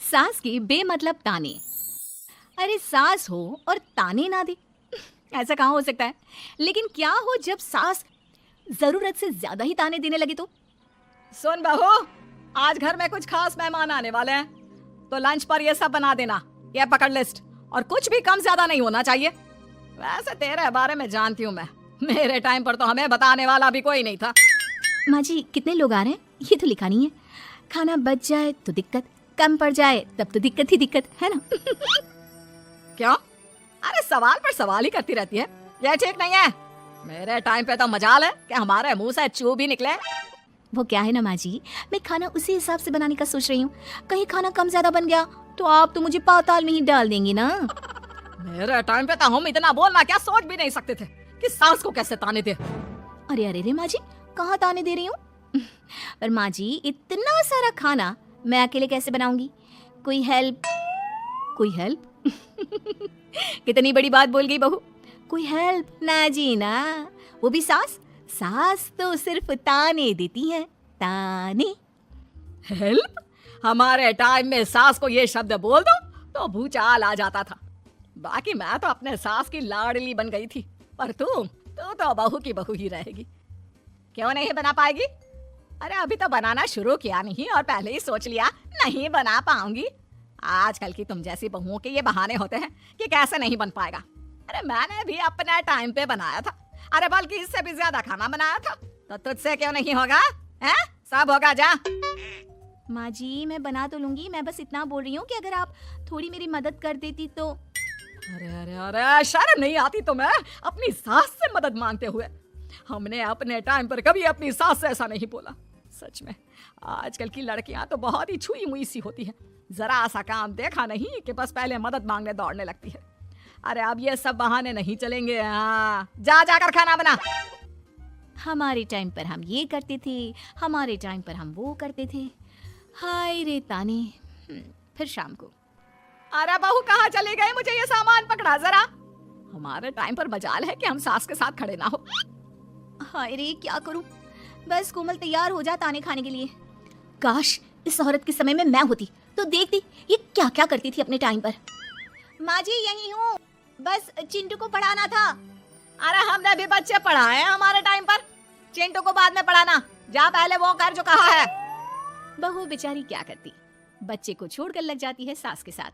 सास के बेमतलब ताने। अरे सास हो और ताने ना दे, ऐसा कहाँ हो सकता है। लेकिन क्या हो जब सास जरूरत से ज्यादा ही ताने देने लगे तो। सुन बहू, आज घर में कुछ खास मेहमान आने वाले हैं, तो लंच पर ये सब बना देना। ये पकड़ लिस्ट, और कुछ भी कम ज्यादा नहीं होना चाहिए। वैसे तेरे बारे में जानती हूँ मैं, मेरे टाइम पर तो हमें बताने वाला भी कोई नहीं था। माँ जी कितने लोग आ रहे हैं ये तो लिखा नहीं है। खाना बच जाए तो दिक्कत, कम पड़ जाए तब तो दिक्कत ही दिक्कत है ना। क्यों? अरे सवाल पर सवाल ही करती रहती है, ये ठीक नहीं है। मेरे टाइम पे तो मजाल है कि हमारे मुंह से चू भी निकले। वो क्या है ना माँ जी, मैं खाना उसी हिसाब से बनाने का सोच रही हूँ। कहीं खाना कम ज्यादा बन गया तो आप तो मुझे पाताल में ही डाल देंगी ना। मेरे टाइम पे तो हम इतना बोलना क्या सोच भी नहीं सकते थे कि सास को कैसे ताने दे। अरे अरे रे माँ जी, कहाँ ताने दे रही हूँ। पर माँ जी इतना सारा खाना मैं अकेले कैसे बनाऊंगी। कोई हेल्प, कोई हेल्प। कितनी बड़ी बात बोल गई बहू। कोई हेल्प ना जी ना, वो भी सास। सास तो सिर्फ ताने देती है, ताने। हेल्प? हमारे टाइम में सास को ये शब्द बोल दो तो भूचाल आ जाता था। बाकी मैं तो अपने सास की लाडली बन गई थी, पर तू तो बहू की बहू ही रहेगी। क्यों नहीं बना पाएगी? अरे अभी तो बनाना शुरू किया नहीं और पहले ही सोच लिया नहीं बना पाऊंगी। आजकल की तुम जैसी बहुओं के ये बहाने होते हैं कि कैसे नहीं बन पाएगा। अरे मैंने भी अपने टाइम पे बनाया था, अरे बल्कि इससे भी ज्यादा खाना बनाया था, तो तुझसे क्यों नहीं होगा? हैं? सब होगा जा। माँ जी मैं बना तो लूंगी, मैं बस इतना बोल रही हूँ कि अगर आप थोड़ी मेरी मदद कर देती तो। अरे अरे अरे, शर्म नहीं आती तुम्हें अपनी सास से मदद मांगते हुए? हमने अपने टाइम पर कभी अपनी सास से ऐसा नहीं बोला। सच में आजकल की लड़कियां तो बहुत ही छुई मुई सी होती हैं। जरा सा काम देखा नहीं कि बस पहले मदद मांगने दौड़ने लगती है। अरे अब ये सब बहाने नहीं चलेंगे। हाँ, जा जाकर खाना बना। हमारे टाइम पर हम ये करते थे, हमारे टाइम पर हम वो करते थे। हाय रे ताने। फिर शाम को। अरे बहू कहाँ चली गई? मुझे ये सामान पकड़ा जरा। हमारे टाइम पर मजाल है कि हम सास के साथ खड़े ना हो। हाय रे क्या करूं, बस कोमल तैयार हो जा ताने खाने के लिए। काश इस औरत के समय में मैं होती तो देखती ये क्या क्या करती थी अपने टाइम पर। माँ जी यही हूँ, बस चिंटू को पढ़ाना था। अरे हमने भी बच्चे पढ़ाए हैं हमारे टाइम पर, चिंटू को बाद में पढ़ाना। जा पहले वो कर जो कहा है। बहू बेचारी क्या करती, बच्चे को छोड़कर लग जाती है सास के साथ।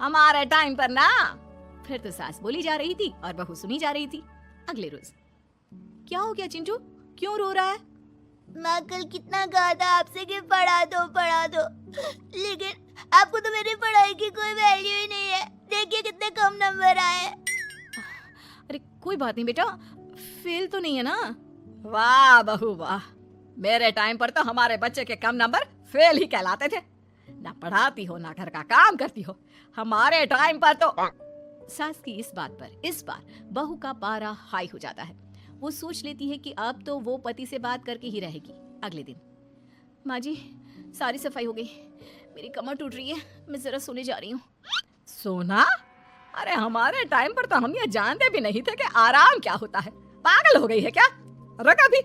हमारे टाइम पर ना, फिर तो सास बोली जा रही थी और बहू सुनी जा रही थी। अगले रोज। क्या हो गया चिंटू, क्यों रो रहा है? माँ कल कितना कहा था आपसे कि पढ़ा दो, लेकिन आपको तो मेरी पढ़ाई की कोई वैल्यू ही नहीं है। देखिए कितने कम नंबर आए। अरे कोई बात नहीं बेटा, फेल तो नहीं है ना। वाह बहू वाह, मेरे टाइम पर तो हमारे बच्चे के कम नंबर फेल ही कहलाते थे। ना पढ़ाती हो ना घर का काम करती हो। हमारे टाइम पर तो। सास की इस बात पर इस बार बहू का पारा हाई हो जाता है। वो सोच लेती है कि अब तो वो पति से बात करके ही रहेगी। अगले दिन। माँ जी सारी सफाई हो गई, मेरी कमर टूट रही है, मैं जरा सोने जा रही हूँ। सोना? अरे हमारे टाइम पर तो हम ये जानते भी नहीं थे कि आराम क्या होता है। पागल हो गई है क्या? रख अभी।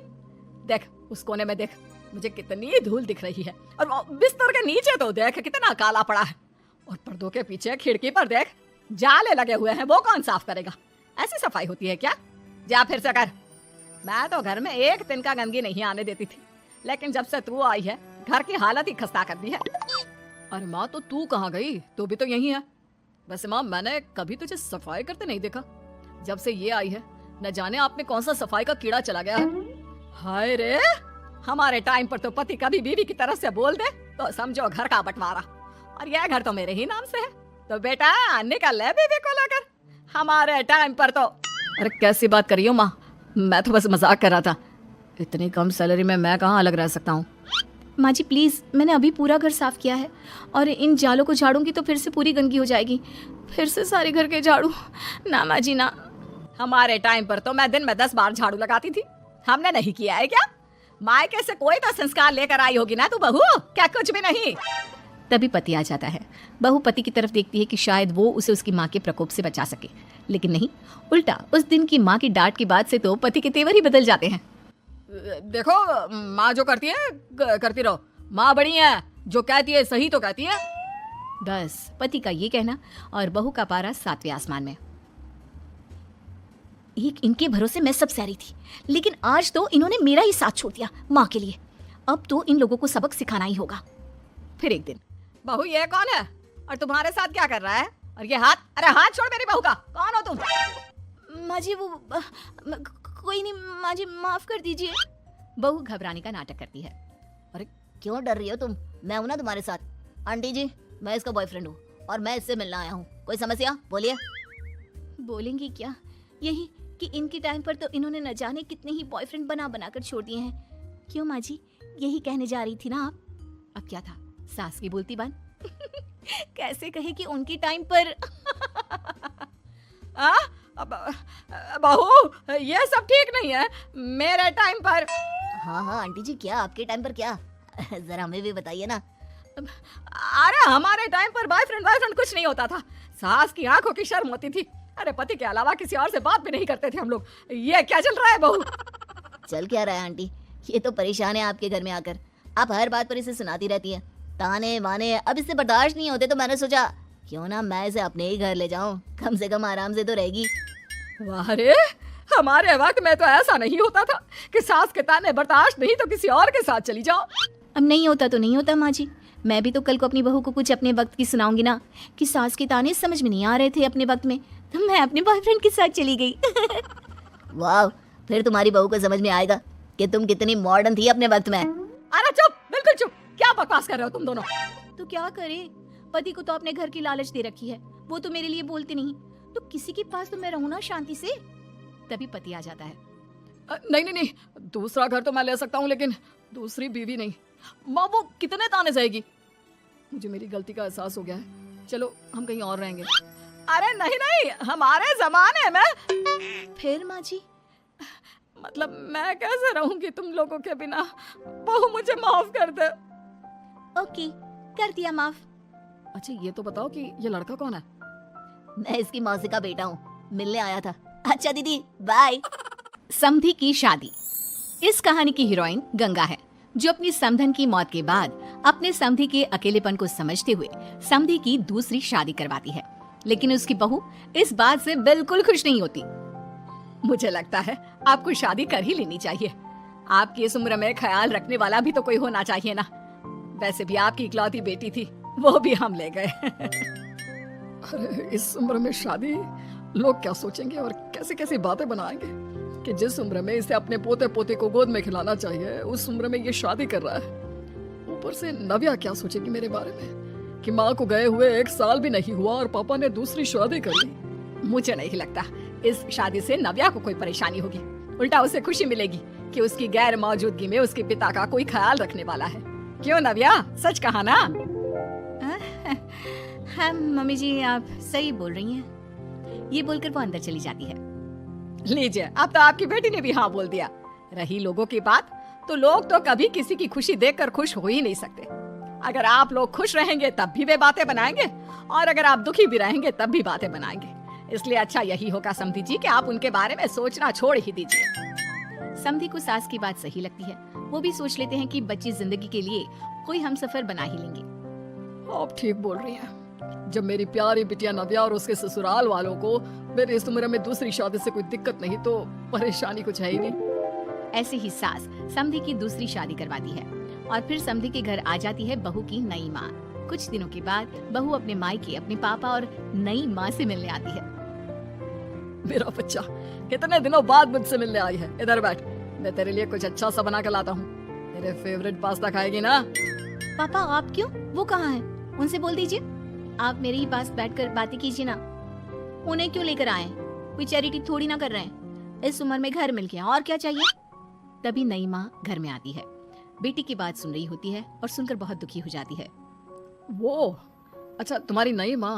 देख उस कोने में देख, मुझे कितनी धूल दिख रही है। और वो बिस्तर के नीचे तो देख कितना काला पड़ा है। और पर्दों के पीछे खिड़की पर देख जाले लगे हुए हैं, वो कौन साफ करेगा? ऐसी सफाई होती है क्या? जा फिर से कर। मैं तो घर में एक दिन का गंदगी नहीं आने देती थी, लेकिन जब से तू आई है घर की हालत ही खस्ता कर दी है। अरे माँ तो तू कहाँ गई? तू भी तो यही है। वैसे माँ मैंने कभी तुझे सफाई करते नहीं देखा। जब से ये आई है न जाने आप में कौन सा सफाई का कीड़ा चला गया है। हाय रे, हमारे टाइम पर तो पति कभी बीवी की तरफ से बोल दे तो समझो घर का बंटवारा, और यह घर तो मेरे ही नाम से है। तो बेटा निकल ले बीवी को लेकर। हमारे टाइम पर तो। अरे कैसी बात कर रही हो माँ, मैं तो बस मजाक कर रहा था। इतनी कम सैलरी में मैं कहाँ अलग रह सकता हूँ। माँ जी प्लीज़, मैंने अभी पूरा घर साफ किया है और इन जालों को झाड़ूंगी तो फिर से पूरी गंदगी हो जाएगी। फिर से सारे घर के झाड़ू। ना माँ जी ना। हमारे टाइम पर तो मैं दिन में 10 बार झाड़ू लगाती थी। हमने नहीं किया है क्या? मायके से कोई तो संस्कार लेकर आई होगी ना तू बहू, क्या कुछ भी नहीं? तभी पति आ जाता है। बहू पति की तरफ देखती है कि शायद वो उसे उसकी माँ के प्रकोप से बचा सके, लेकिन नहीं, उल्टा उस दिन की माँ की डांट की बात से तो पति के तेवर ही बदल जाते हैं। देखो माँ जो करती है करती रहो। माँ बड़ी है, जो कहती है सही तो कहती है। बस पति का ये कहना और बहू का पारा 7वें आसमान में। एक इनके भरोसे मैं सब सह रही थी, लेकिन आज तो इन्होंने मेरा ही साथ छोड़ दिया माँ के लिए। अब तो इन लोगों को सबक सिखाना ही होगा। फिर एक दिन, बहू ये कौन है और तुम्हारे साथ क्या कर रहा है? और ये हाथ, अरे हाथ छोड़ मेरी बहू का। कौन हो तुम? माँ जी वो कोई नहीं माँ जी, माफ कर दीजिए। बहू घबराने का नाटक करती है। अरे क्यों डर रही हो तुम? मैं हूं ना तुम्हारे साथ। आंटी जी, मैं इसका बॉयफ्रेंड हूँ और मैं इससे मिलना आया हूँ। कोई समस्या? बोलिए। बोलेंगी क्या? यही कि इनके टाइम पर तो इन्होंने न जाने कितने ही बॉयफ्रेंड बना बनाकर छोड़ दिए हैं। क्यों माँ जी, यही कहने जा रही थी ना आप? अब क्या था, सास की बोलती बात। कैसे कहे कि उनके टाइम पर बहू ये सब ठीक नहीं है। मेरे टाइम पर। हाँ हाँ आंटी जी, क्या आपके टाइम पर क्या? जरा हमें भी बताइए ना। अरे हमारे टाइम पर बॉयफ्रेंड कुछ नहीं होता था। सास की आंखों की शर्म होती थी। अरे पति के अलावा किसी और से बात भी नहीं करते थे हम लोग। ये क्या चल रहा है बहू? चल क्या रहा है आंटी? ये तो परेशान है आपके घर में आकर। आप हर बात पर इसे सुनाती रहती है, ताने माने। अब इससे बर्दाश्त नहीं होते तो मैंने सोचा क्यों ना मैं इसे अपने ही घर ले जाऊं, कम से कम आराम से तो रहेगी। अरे हमारे वक्त में तो ऐसा नहीं होता था कि सास के ताने बर्दाश्त नहीं तो किसी और के साथ चली जाओ। अब नहीं होता तो नहीं होता माँ जी। मैं भी तो कल को अपनी बहू को कुछ अपने वक्त की सुनाऊंगी ना कि सास के ताने समझ में नहीं आ रहे थे अपने वक्त में, तो मैं अपने बॉयफ्रेंड के साथ चली गई। वाह, फिर तुम्हारी बहू को समझ में आएगा कि तुम कितनी मॉडर्न थी अपने वक्त में। अरे चुप, बिल्कुल चुप। क्या बकवास कर रहे हो तुम दोनों? तो क्या करे, पति को तो अपने घर की लालच दे रखी है, वो तो मेरे लिए बोलते नहीं, तो किसी के पास तो मैं रहूं ना शांति से। तभी पति आ जाता है। नहीं नहीं नहीं, दूसरा घर तो मैं ले सकता हूँ लेकिन दूसरी बीवी नहीं। माँ वो कितने ताने सहेगी? मुझे मेरी गलती का एहसास हो गया है। चलो हम कहीं और रहेंगे। अरे नहीं नहीं, हमारे जमाने में। फिर माँ जी? मतलब मैं कैसे रहूंगी तुम लोगों के बिना? बहू मुझे माफ कर दे। ओके, कर दिया माफ। अच्छा ये तो बताओ कि ये लड़का कौन है? मैं इसकी मौसी का बेटा हूँ, मिलने आया था। अच्छा दीदी, बाय। समधी की शादी। इस कहानी की हीरोइन गंगा है, जो अपनी समधन की मौत के बाद अपने समधी के अकेलेपन को समझते हुए समधी की दूसरी शादी करवाती है। लेकिन उसकी बहू इस बात से बिल्कुल खुश नहीं होती। मुझे लगता है आपको शादी कर ही लेनी चाहिए। आपकी इस उम्र में ख्याल रखने वाला भी तो कोई होना चाहिए ना। वैसे भी आपकी इकलौती बेटी थी, वो भी हम ले गए। अरे इस उम्र में शादी, लोग क्या सोचेंगे और कैसी कैसी बातें बनाएंगे कि जिस उम्र में इसे अपने पोते पोते को गोद में खिलाना चाहिए उस उम्र में ये शादी कर रहा है। ऊपर से नव्या क्या सोचेगी मेरे बारे में कि माँ को गए हुए 1 साल भी नहीं हुआ और पापा ने दूसरी शादी कर ली। मुझे नहीं लगता इस शादी से नव्या को कोई परेशानी होगी। उल्टा उसे खुशी मिलेगी कि उसकी गैर मौजूदगी में उसके पिता का कोई ख्याल रखने वाला है। क्यों नव्या, सच कहा ना? हाँ मम्मी जी, आप सही बोल रही हैं। ये बोलकर वो अंदर चली जाती है। लीजिए, अब तो आपकी बेटी ने भी हाँ बोल दिया। रही लोगों की बात, तो लोग तो कभी किसी की खुशी देखकर खुश हो ही नहीं सकते। अगर आप लोग खुश रहेंगे तब भी वे बातें बनाएंगे और अगर आप दुखी भी रहेंगे तब भी बातें बनाएंगे। इसलिए अच्छा यही होगा समधी जी कि आप उनके बारे में सोचना छोड़ ही दीजिए। समधी को सास की बात सही लगती है। वो भी सोच लेते हैं कि बच्ची जिंदगी के लिए कोई हमसफर बना ही लेंगे। आप ठीक बोल रही हैं। जब मेरी प्यारी बिटिया नव्या और उसके ससुराल वालों को मेरी इस उम्र में दूसरी शादी से कोई दिक्कत नहीं तो परेशानी कुछ है ही नहीं। ऐसे ही सास समधी की दूसरी शादी करवाती है और फिर समधी के घर आ जाती है बहू की नई माँ। कुछ दिनों के बाद बहू अपने मायके अपने पापा और नई माँ से मिलने आती है। मेरा बच्चा कितने दिनों बाद मुझसे मिलने आई है। इधर बैठ, मैं तेरे लिए कुछ अच्छा सा बना कर लाता हूँ। तेरे फेवरेट पास्ता खाएगी ना? पापा आप क्यों? वो कहाँ है? उनसे बोल दीजिए। आप मेरे ही पास बैठकर बातें कीजिए ना। उन्हें क्यों लेकर आए? कोई चैरिटी थोड़ी ना कर रहे हैं। इस उम्र में घर मिल गया, और क्या चाहिए? तभी नई माँ घर में आती है। बेटी की बात सुन रही होती है और सुनकर बहुत दुखी हो जाती है। वो अच्छा, तुम्हारी नई माँ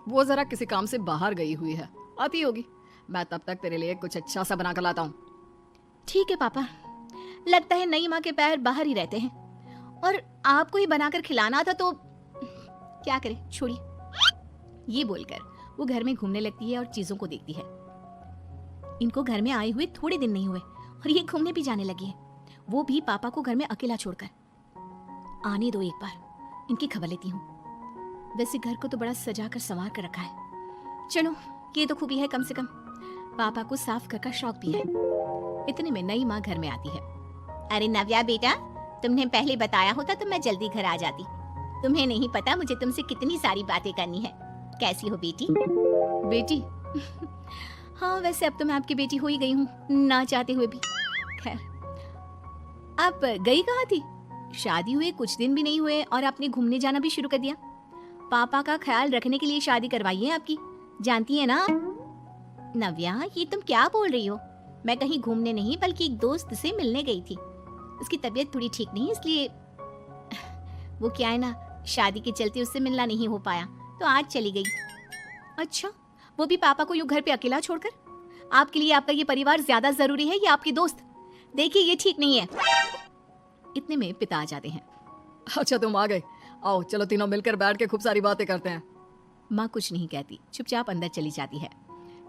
वो जरा किसी काम से बाहर गई हुई है, आती होगी। मैं तब तक तेरे लिए कुछ अच्छा सा बना कर लाता हूँ। ठीक है पापा। लगता है नई माँ के पैर बाहर ही रहते हैं और आपको ही बनाकर खिलाना था तो क्या करे, छोड़िए। ये बोलकर वो घर में घूमने लगती है और चीजों को देखती है। इनको घर में आए हुए थोड़े दिन नहीं हुए और ये घूमने भी जाने लगी है, वो भी पापा को घर में अकेला छोड़कर। आने दो, एक बार इनकी खबर लेती हूँ। वैसे घर को तो बड़ा सजा कर संवार कर रखा है। चलो ये तो खूबी है, कम से कम पापा को साफ घर का शौक भी है। इतने में नई माँ घर में आती है। अरे नव्या बेटा, तुमने पहले बताया होता तो मैं जल्दी घर आ जाती। तुम्हें नहीं पता मुझे तुमसे कितनी सारी बातें करनी है। कैसी हो बेटी? बेटी? हाँ वैसे अब तो मैं आपकी बेटी हो ही गई हूँ, ना चाहते हुए भी। खैर, आप गई कहाँ थी? शादी हुए कुछ दिन भी नहीं हुए और आपने घूमने जाना भी शुरू कर दिया। पापा का ख्याल रखने के लिए शादी करवाई है आपकी, जानती है ना? नव्या, ये तुम क्या बोल रही हो? मैं कहीं घूमने नहीं बल्कि एक दोस्त से मिलने गई थी। उसकी तबीयत थोड़ी ठीक नहीं, इसलिए वो क्या है ना, शादी के चलते उससे मिलना नहीं हो पाया तो आज चली गई। अच्छा, वो भी पापा को यूं घर पे अकेला छोड़कर? आपके लिए आपका ये परिवार ज्यादा जरूरी है या आपकी दोस्त? देखिए ये ठीक नहीं है। इतने में पिता आ जाते हैं। अच्छा तुम आ गए, आओ चलो तीनों मिलकर बैठ के खूब सारी बातें करते हैं। माँ कुछ नहीं कहती, चुपचाप अंदर चली जाती है।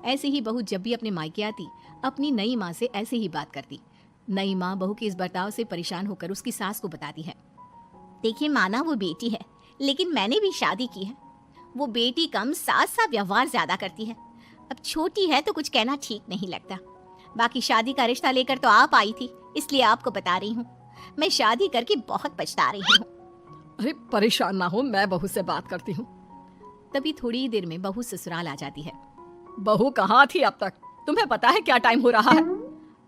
ऐसे ही बहू जब भी अपने मायके आती अपनी नई माँ से ऐसे ही बात करती। नई माँ बहू के इस बर्ताव से परेशान होकर उसकी सास को बताती है। देखिए माना, वो बेटी है लेकिन मैंने भी शादी की है। वो बेटी कम, सास सा व्यवहार ज्यादा करती है। अब छोटी है तो कुछ कहना ठीक नहीं लगता। बाकी शादी का रिश्ता लेकर तो आप आई थी, इसलिए आपको बता रही हूँ। मैं शादी करके बहुत पछता रही हूँ। अरे परेशान ना हो, मैं बहू से बात करती हूँ। तभी थोड़ी ही देर में बहू ससुराल आ जाती है। बहू कहाँ थी अब तक? तुम्हें पता है क्या टाइम हो रहा है?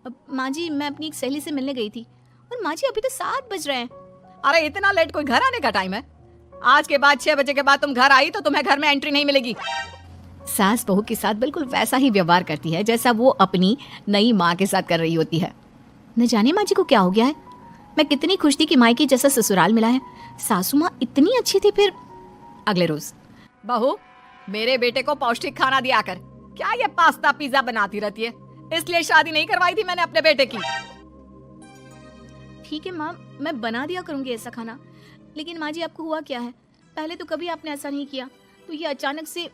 अब माँ जी, मैं अपनी एक सहेली से मिलने गई थी और माँ जी अभी तो 7 बज रहे हैं। अरे इतना लेट कोई घर आने का टाइम है? आज के बाद 6 बजे के बाद तुम घर आई तो तुम्हें घर में एंट्री नहीं मिलेगी। सास बहू के साथ बिल्कुल वैसा ही व्यवहार करती है जैसा वो अपनी नई माँ के साथ कर रही होती है। न जाने माँ जी को क्या हो गया है। मैं कितनी खुश थी कि मायके जैसा ससुराल मिला है। सासू माँ इतनी अच्छी थी। फिर अगले रोज, बहू मेरे बेटे को पौष्टिक खाना दिया कर। क्या ये पास्ता पिज्जा बनाती रहती है? इसलिए शादी नहीं करवाई थी मैंने अपने बेटे की। ठीक है माँ, मैं बना दिया करूंगी ऐसा खाना। लेकिन माँ जी आपको हुआ क्या है? पहले तो कभी आपने ऐसा नहीं किया, तो ये अचानक से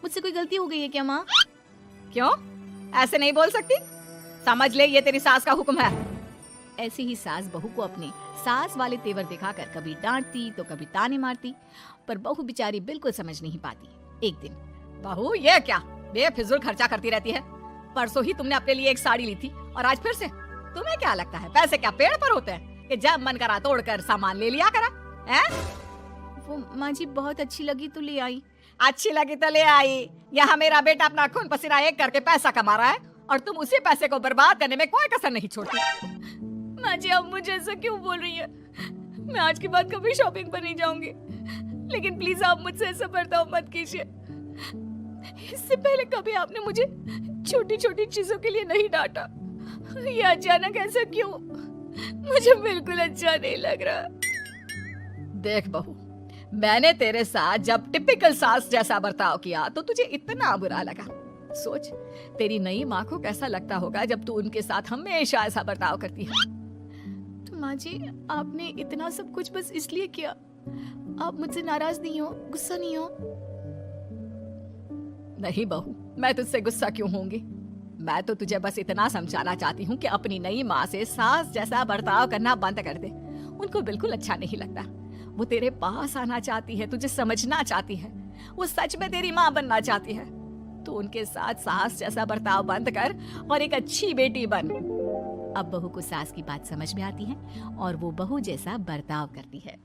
मुझसे कोई गलती हो गई है क्या माँ? क्यों ऐसे नहीं बोल सकती? समझ ले ये तेरी सास का हुक्म है। ऐसे ही सास बहू को अपने सास वाले तेवर दिखाकर कभी डांटती तो कभी ताने मारती, पर बहू बेचारी बिल्कुल समझ नहीं पाती। एक दिन, बहू ये क्या बेफिजूल खर्चा करती रहती है? परसों ही तुमने अपने लिए एक साड़ी ली थी और आज फिर से? तुम्हें क्या लगता है पैसे क्या पेड़ पर होते हैं कि जब मन करा तोड़कर सामान ले लिया करा? हैं? वो माँ जी बहुत अच्छी लगी तो ले आई। अच्छी लगी तो ले आई। यहाँ मेरा बेटा अपना खून पसीना एक करके पैसा कमा रहा है और तुम उसी पैसे को बर्बाद करने में कोई कसर नहीं छोड़ती। माँ जी आप मुझे ऐसा क्यों बोल रही है? मैं आज के बाद कभी शॉपिंग पर नहीं जाऊंगी, लेकिन प्लीज आप मुझसे ऐसा बर्ताव मत कीजिए। इससे पहले कभी आपने मुझे छोटी छोटी चीजों के लिए नहीं डांटा। ये अचानक ऐसा क्यों? मुझे बिल्कुल अच्छा नहीं लग रहा। देख बहू, मैंने तेरे साथ जब टिपिकल सास जैसा बर्ताव किया तो तुझे इतना बुरा लगा। सोच तेरी नई माँ को कैसा लगता होगा जब तू उनके साथ हमेशा ऐसा बर्ताव करती है। तो माँ जी आपने इतना सब कुछ बस इसलिए किया? आप मुझसे नाराज नहीं हो, गुस्सा नहीं हो? नहीं बहू, मैं तुझसे गुस्सा क्यों होंगी? मैं तो तुझे बस इतना समझाना चाहती हूँ कि अपनी नई माँ से सास जैसा बर्ताव करना बंद कर दे। उनको बिल्कुल अच्छा नहीं लगता। वो तेरे पास आना चाहती है, तुझे समझना चाहती है, वो सच में तेरी माँ बनना चाहती है। तो उनके साथ सास जैसा बर्ताव बंद कर और एक अच्छी बेटी बन। अब बहू को सास की बात समझ में आती है और वो बहू जैसा बर्ताव करती है।